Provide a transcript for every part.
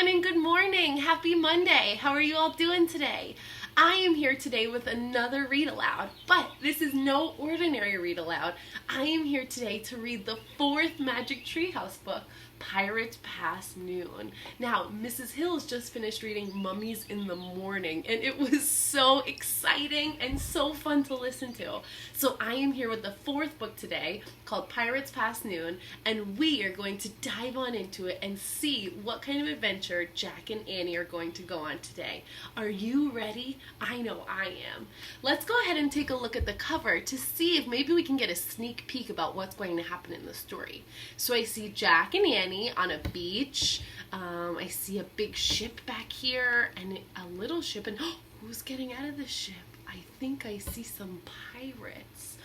morning, good morning. Happy Monday. How are you all doing today? I am here today with another read aloud, but this is no ordinary read aloud. I am here today to read the fourth Magic Treehouse book, Pirates Past Noon. Now, Mrs. Hills just finished reading Mummies in the Morning, and it was so exciting and so fun to listen to. So I am here with the fourth book today, called Pirates Past Noon, and we are going to dive on into it and see what kind of adventure Jack and Annie are going to go on today. Are you ready? I know I am. Let's go ahead and take a look at the cover to see if maybe we can get a sneak peek about what's going to happen in the story. So I see Jack and Annie on a beach. I see a big ship back here and a little ship, and who's getting out of the ship? I think I see some pirates.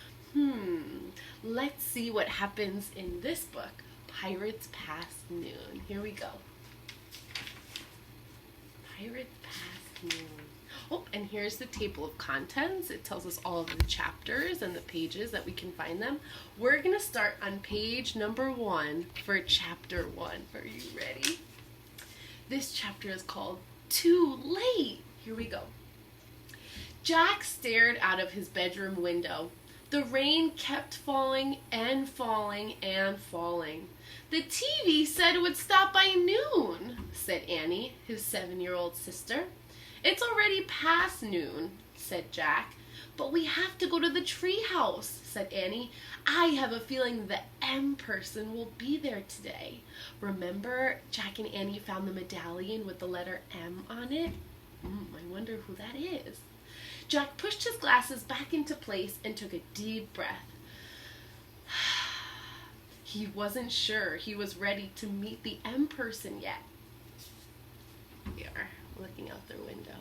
Let's see what happens in this book, Pirates Past Noon. Here we go. Pirates Past Noon. Oh, and here's the table of contents. It tells us all of the chapters and the pages that we can find them. We're going to start on page number 1 for chapter 1. Are you ready? This chapter is called Too Late. Here we go. Jack stared out of his bedroom window. The rain kept falling and falling and falling. The TV said it would stop by noon, said Annie, his 7-year-old sister. It's already past noon, said Jack. But we have to go to the treehouse, said Annie. I have a feeling the M person will be there today. Remember, Jack and Annie found the medallion with the letter M on it? I wonder who that is. Jack pushed his glasses back into place and took a deep breath. He wasn't sure he was ready to meet the M person yet. We are looking out their window.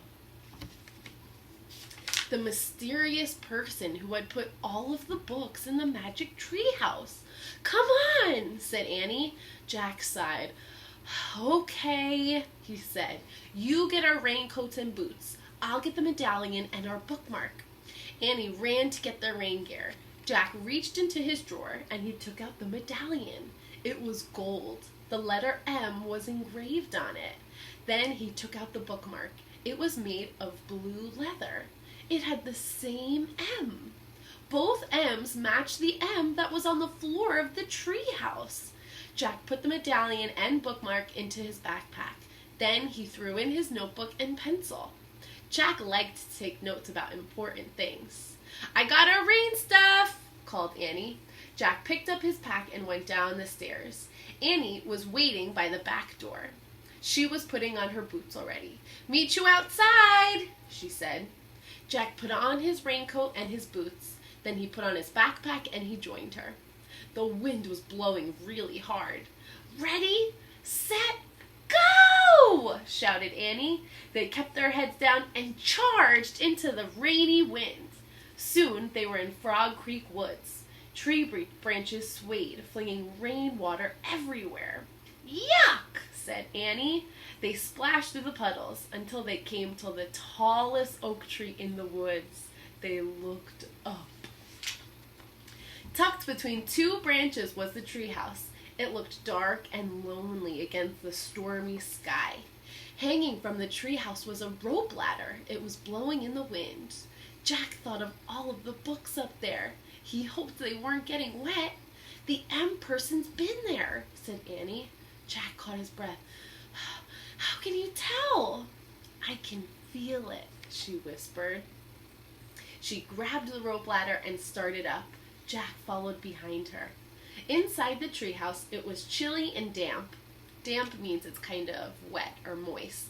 The mysterious person who had put all of the books in the magic treehouse. Come on, said Annie. Jack sighed. Okay, he said. You get our raincoats and boots. I'll get the medallion and our bookmark. Annie ran to get their rain gear. Jack reached into his drawer and he took out the medallion. It was gold. The letter M was engraved on it. Then he took out the bookmark. It was made of blue leather. It had the same M. Both M's matched the M that was on the floor of the treehouse. Jack put the medallion and bookmark into his backpack. Then he threw in his notebook and pencil. Jack liked to take notes about important things. I got our rain stuff, called Annie. Jack picked up his pack and went down the stairs. Annie was waiting by the back door. She was putting on her boots already. Meet you outside, she said. Jack put on his raincoat and his boots. Then he put on his backpack and he joined her. The wind was blowing really hard. Ready, set, go! Shouted Annie. They kept their heads down and charged into the rainy wind. Soon they were in Frog Creek Woods. Tree branches swayed, flinging rainwater everywhere. Yuck, said Annie. They splashed through the puddles until they came to the tallest oak tree in the woods. They looked up. Tucked between 2 branches was the treehouse. It looked dark and lonely against the stormy sky. Hanging from the treehouse was a rope ladder. It was blowing in the wind. Jack thought of all of the books up there. He hoped they weren't getting wet. The M person's been there, said Annie. Jack caught his breath. How can you tell? I can feel it, she whispered. She grabbed the rope ladder and started up. Jack followed behind her. Inside the treehouse, it was chilly and damp. Damp means it's kind of wet or moist.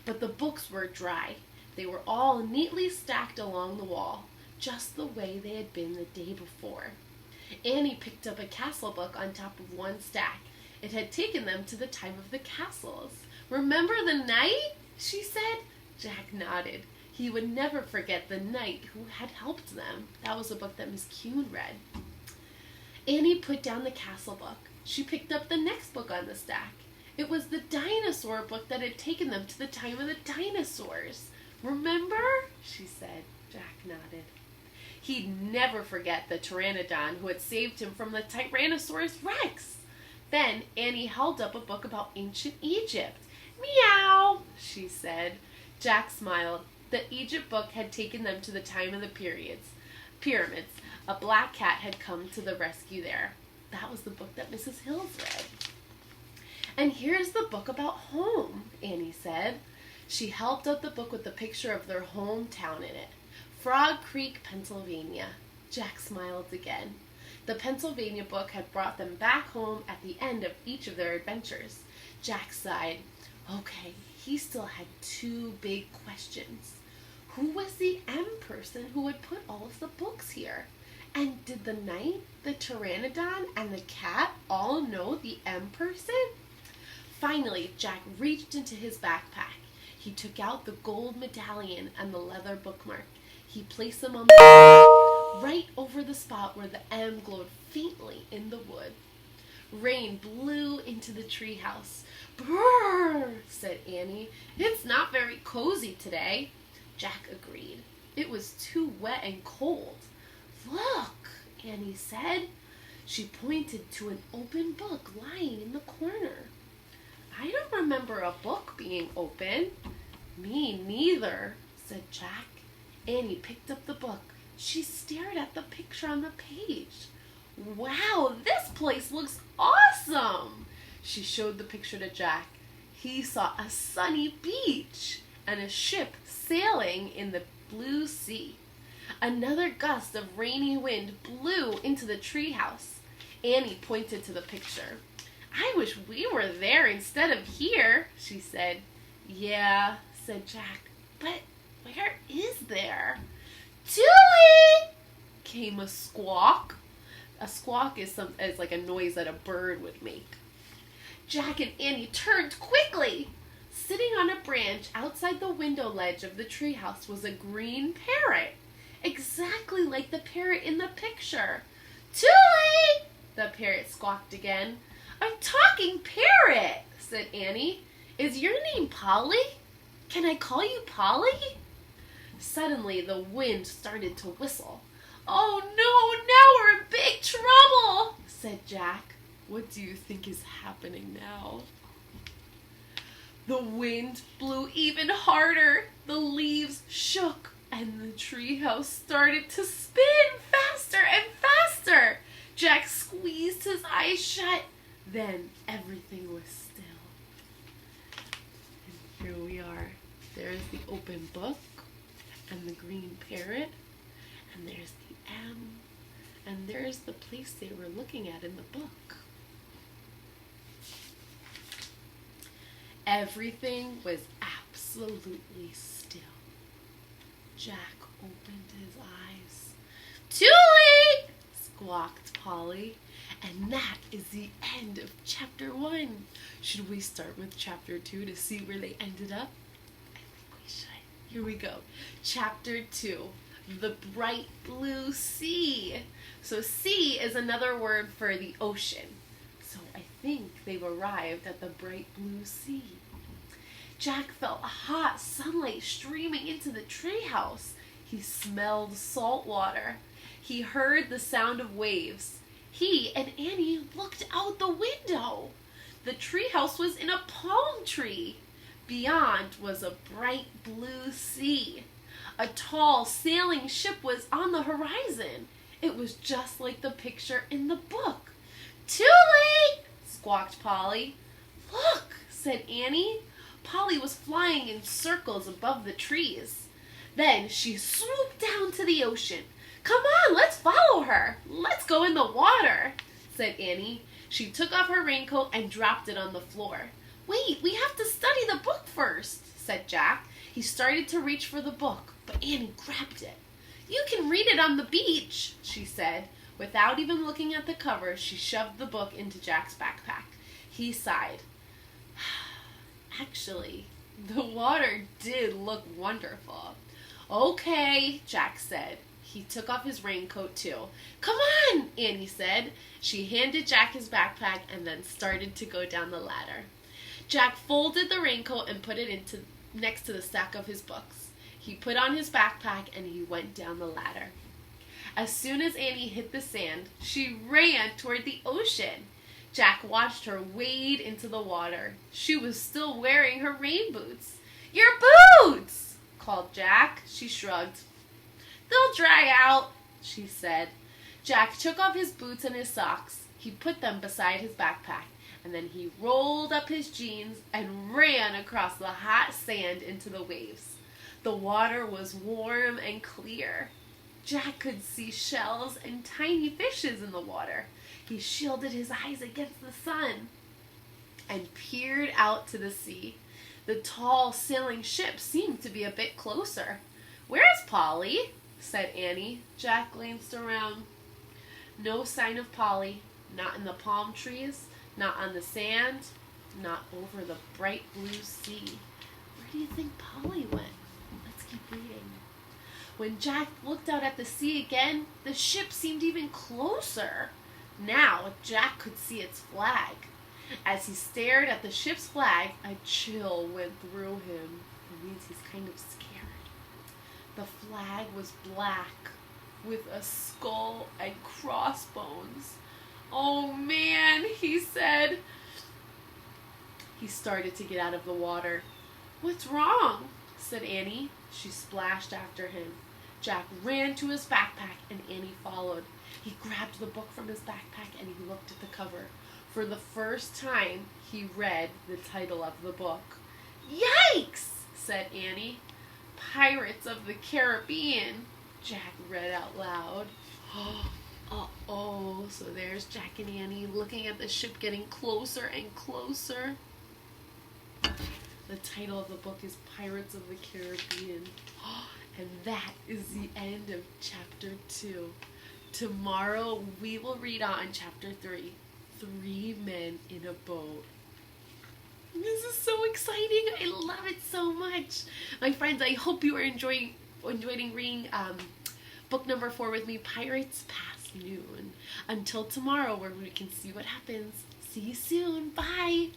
But the books were dry. They were all neatly stacked along the wall, just the way they had been the day before. Annie picked up a castle book on top of one stack. It had taken them to the time of the castles. Remember the knight? She said. Jack nodded. He would never forget the knight who had helped them. That was a book that Miss Kuhn read. Annie put down the castle book. She picked up the next book on the stack. It was the dinosaur book that had taken them to the time of the dinosaurs. Remember? She said. Jack nodded. He'd never forget the pteranodon who had saved him from the Tyrannosaurus Rex. Then Annie held up a book about ancient Egypt. Meow, she said. Jack smiled. The Egypt book had taken them to the time of the pyramids. A black cat had come to the rescue there. That was the book that Mrs. Hills read. And here's the book about home, Annie said. She held up the book with the picture of their hometown in it. Frog Creek, Pennsylvania. Jack smiled again. The Pennsylvania book had brought them back home at the end of each of their adventures. Jack sighed. Okay, he still had two big questions. Who was the M person who had put all of the books here? And did the knight, the pteranodon, and the cat all know the M person? Finally, Jack reached into his backpack. He took out the gold medallion and the leather bookmark. He placed them on the floor, right over the spot where the M glowed faintly in the wood. Rain blew into the treehouse. Brrr, said Annie. It's not very cozy today. Jack agreed. It was too wet and cold. Look, Annie said. She pointed to an open book lying in the corner. I don't remember a book being open. Me neither, said Jack. Annie picked up the book. She stared at the picture on the page. Wow, this place looks awesome! She showed the picture to Jack. He saw a sunny beach and a ship sailing in the blue sea. Another gust of rainy wind blew into the treehouse. Annie pointed to the picture. I wish we were there instead of here, she said. Yeah, said Jack, but where is there? Tooey! Came a squawk. A squawk is like a noise that a bird would make. Jack and Annie turned quickly. Sitting on a branch outside the window ledge of the treehouse was a green parrot, exactly like the parrot in the picture. Tooey! The parrot squawked again. A talking parrot, said Annie. Is your name Polly? Can I call you Polly? Suddenly the wind started to whistle. Oh no, now we're in big trouble, said Jack. What do you think is happening now? The wind blew even harder. The leaves shook and the treehouse started to spin faster and faster. Jack squeezed his eyes shut. Then everything was still. And here we are. There's the open book and the green parrot, and there's the M, and there's the place they were looking at in the book. Everything was absolutely still. Jack opened his eyes. Tooey! Squawked Polly. And that is the end of chapter 1. Should we start with chapter 2 to see where they ended up? I think we should. Here we go. Chapter 2. The bright blue sea. So sea is another word for the ocean. So I think they've arrived at the bright blue sea. Jack felt hot sunlight streaming into the treehouse. He smelled salt water. He heard the sound of waves. He and Annie looked out the window. The treehouse was in a palm tree. Beyond was a bright blue sea. A tall sailing ship was on the horizon. It was just like the picture in the book. Tooey! Squawked Polly. Look, said Annie. Polly was flying in circles above the trees. Then she swooped down to the ocean. Come on, let's follow her. Let's go in the water, said Annie. She took off her raincoat and dropped it on the floor. Wait, we have to study the book first, said Jack. He started to reach for the book, but Annie grabbed it. You can read it on the beach, she said. Without even looking at the cover, she shoved the book into Jack's backpack. He sighed. Actually, the water did look wonderful. Okay, Jack said. He took off his raincoat too. Come on, Annie said. She handed Jack his backpack and then started to go down the ladder. Jack folded the raincoat and put it next to the stack of his books. He put on his backpack and he went down the ladder. As soon as Annie hit the sand, she ran toward the ocean. Jack watched her wade into the water. She was still wearing her rain boots. "Your boots!" called Jack. She shrugged. "They'll dry out," she said. Jack took off his boots and his socks. He put them beside his backpack, and then he rolled up his jeans and ran across the hot sand into the waves. The water was warm and clear. Jack could see shells and tiny fishes in the water. He shielded his eyes against the sun and peered out to the sea. The tall sailing ship seemed to be a bit closer. "Where's Polly?" said Annie. Jack glanced around. No sign of Polly, not in the palm trees, not on the sand, not over the bright blue sea. Where do you think Polly went? Let's keep reading. When Jack looked out at the sea again, the ship seemed even closer. Now Jack could see its flag. As he stared at the ship's flag, a chill went through him. It means he's kind of scared. The flag was black with a skull and crossbones. "Oh man," he said. He started to get out of the water. "What's wrong?" said Annie. She splashed after him. Jack ran to his backpack and Annie followed. He grabbed the book from his backpack and he looked at the cover. For the first time, he read the title of the book. "Yikes!" said Annie. "Pirates of the Caribbean," Jack read out loud. Uh-oh, so there's Jack and Annie looking at the ship getting closer and closer. The title of the book is Pirates of the Caribbean. And that is the end of chapter 2. Tomorrow we will read on chapter 3. 3 men in a boat. This is so exciting. I love it so much. My friends, I hope you are enjoying reading book number 4 with me, Pirates Past Noon. Until tomorrow, where we can see what happens. See you soon. Bye.